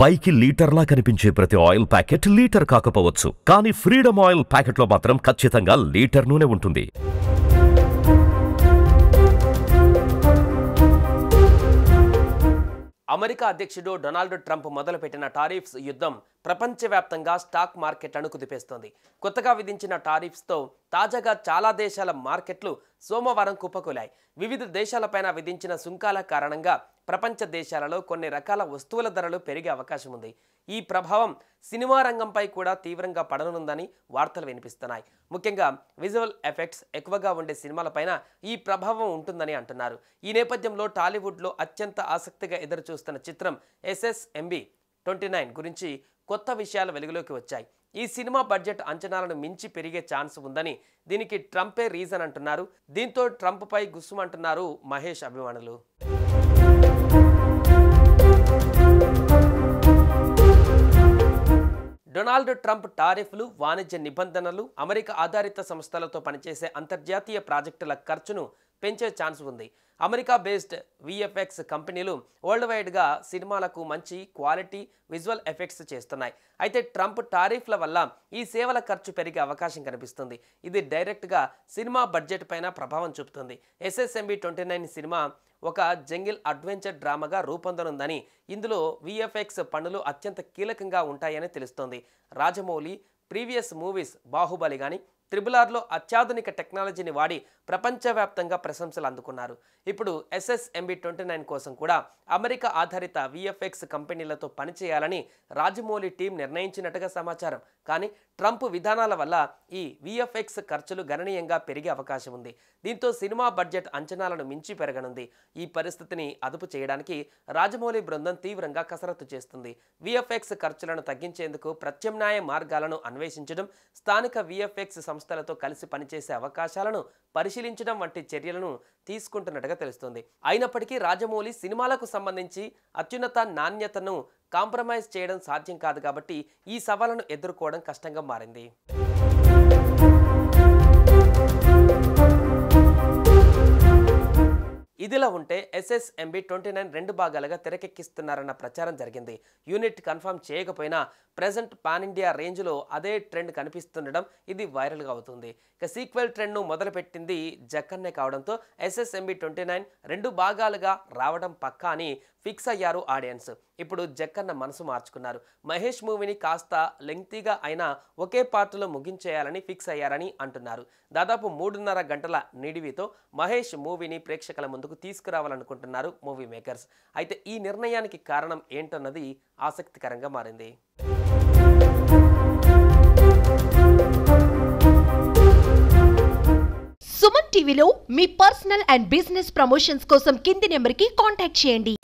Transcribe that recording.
పైకి లీటర్లా కనిపించే ప్రతి ఆయిల్ ప్యాకెట్ లీటర్ కాకపోవచ్చు, కానీ ఫ్రీడమ్ ఆయిల్ ప్యాకెట్లో మాత్రం ఖచ్చితంగా లీటర్ నూనె ఉంటుంది. అమెరికా అధ్యక్షుడు డొనాల్డ్ ట్రంప్ మొదలుపెట్టిన టారిఫ్స్ యుద్ధం ప్రపంచవ్యాప్తంగా స్టాక్ మార్కెట్లను కుదిపేస్తోంది. కొత్తగా విధించిన టారిఫ్స్తో తాజాగా చాలా దేశాల మార్కెట్లు సోమవారం కుప్పకూలాయి. వివిధ దేశాలపైన విధించిన సుంకాల కారణంగా ప్రపంచ దేశాలలో కొన్ని రకాల వస్తువుల ధరలు పెరిగే అవకాశం ఉంది. ఈ ప్రభావం సినిమా రంగంపై కూడా తీవ్రంగా పడనుందని వార్తలు వినిపిస్తున్నాయి. ముఖ్యంగా విజువల్ ఎఫెక్ట్స్ ఎక్కువగా ఉండే సినిమాలపైన ఈ ప్రభావం ఉంటుందని అంటున్నారు. ఈ నేపథ్యంలో టాలీవుడ్లో అత్యంత ఆసక్తిగా ఎదురుచూస్తున్న చిత్రం SSMB 29 గురించి కొత్త విషయాలు వెలుగులోకి వచ్చాయి. ఈ సినిమా బడ్జెట్ అంచనాలను మించి పెరిగే ఛాన్స్ ఉందని, దీనికి ట్రంపే రీజన్ అంటున్నారు. దీంతో ట్రంప్పై గుస్సుమంటున్నారు మహేష్ అభిమానులు. డొనాల్డ్ ట్రంప్ టారిఫ్లు, వాణిజ్య నిబంధనలు అమెరికా ఆధారిత సంస్థలతో పనిచేసే అంతర్జాతీయ ప్రాజెక్టుల ఖర్చును పెంచే ఛాన్స్ ఉంది. అమెరికా బేస్డ్ VFX కంపెనీలు వరల్డ్ వైడ్గా సినిమాలకు మంచి క్వాలిటీ విజువల్ ఎఫెక్ట్స్ చేస్తున్నాయి. అయితే ట్రంప్ టారిఫ్ల వల్ల ఈ సేవల ఖర్చు పెరిగే అవకాశం కనిపిస్తుంది. ఇది డైరెక్ట్గా సినిమా బడ్జెట్ పైన ప్రభావం చూపుతుంది. SSMB 29 సినిమా ఒక జంగిల్ అడ్వెంచర్ డ్రామాగా రూపొందనుందని, ఇందులో VFX పనులు అత్యంత కీలకంగా ఉంటాయని తెలుస్తోంది. రాజమౌళి ప్రీవియస్ మూవీస్ బాహుబలి కానీ RRRలో అత్యాధునిక టెక్నాలజీని వాడి ప్రపంచవ్యాప్తంగా ప్రశంసలు అందుకున్నారు. ఇప్పుడు SSMB 29 కోసం కూడా అమెరికా ఆధారిత VFX కంపెనీలతో పనిచేయాలని రాజమౌళి టీం నిర్ణయించినట్టుగా సమాచారం. కానీ ట్రంప్ విధానాల వల్ల ఈ VFX ఖర్చులు గణనీయంగా పెరిగే అవకాశం ఉంది. దీంతో సినిమా బడ్జెట్ అంచనాలను మించి పెరగనుంది. ఈ పరిస్థితిని అదుపు చేయడానికి రాజమౌళి బృందం తీవ్రంగా కసరత్తు చేస్తుంది. VFX ఖర్చులను తగ్గించేందుకు ప్రత్యామ్నాయ మార్గాలను అన్వేషించడం, స్థానిక VFX సంస్థలతో కలిసి పనిచేసే అవకాశాలను పరిశీలించడం వంటి చర్యలను తీసుకుంటున్నట్టుగా తెలుస్తుంది. అయినప్పటికీ రాజమౌళి సినిమాలకు సంబంధించి అత్యున్నత నాణ్యతను కాంప్రమైజ్ చేయడం సాధ్యం కాదు కాబట్టి ఈ సవాళ్లను ఎదుర్కోవడం కష్టంగా మారింది. ఇదిలా ఉంటే SSMB 29 రెండు భాగాలుగా తెరకెక్కిస్తున్నారన్న ప్రచారం జరిగింది. యూనిట్ కన్ఫర్మ్ చేయకపోయినా ప్రెజెంట్ పాన్ ఇండియా రేంజ్లో అదే ట్రెండ్ కనిపిస్తుండడం ఇది వైరల్గా అవుతుంది. ఇక సీక్వెల్ ట్రెండ్ను మొదలుపెట్టింది జక్కన్నే కావడంతో SSMB 29 రెండు భాగాలుగా రావడం పక్కా అని ఫిక్స్ అయ్యారు ఆడియన్స్. ఇప్పుడు జక్కన్న మనసు మార్చుకున్నారు. మహేష్ మూవీని కాస్త లెంగ్తీగా అయినా ఒకే పార్ట్లో ముగించేయాలని ఫిక్స్ అయ్యారని అంటున్నారు. దాదాపు 3.5 గంటల నిడివితో మహేష్ మూవీని ప్రేక్షకుల ముందుకు తీసుకురావాలనుకుంటున్నారు మూవీ మేకర్స్. అయితే ఈ నిర్ణయానికి కారణం ఏంటన్నది ఆసక్తికరంగా మారింది. సుమన్ టీవీలో మీ పర్సనల్ అండ్ బిజినెస్ ప్రమోషన్స్ కోసం కింది నెంబర్కి కాంటాక్ట్ చేయండి.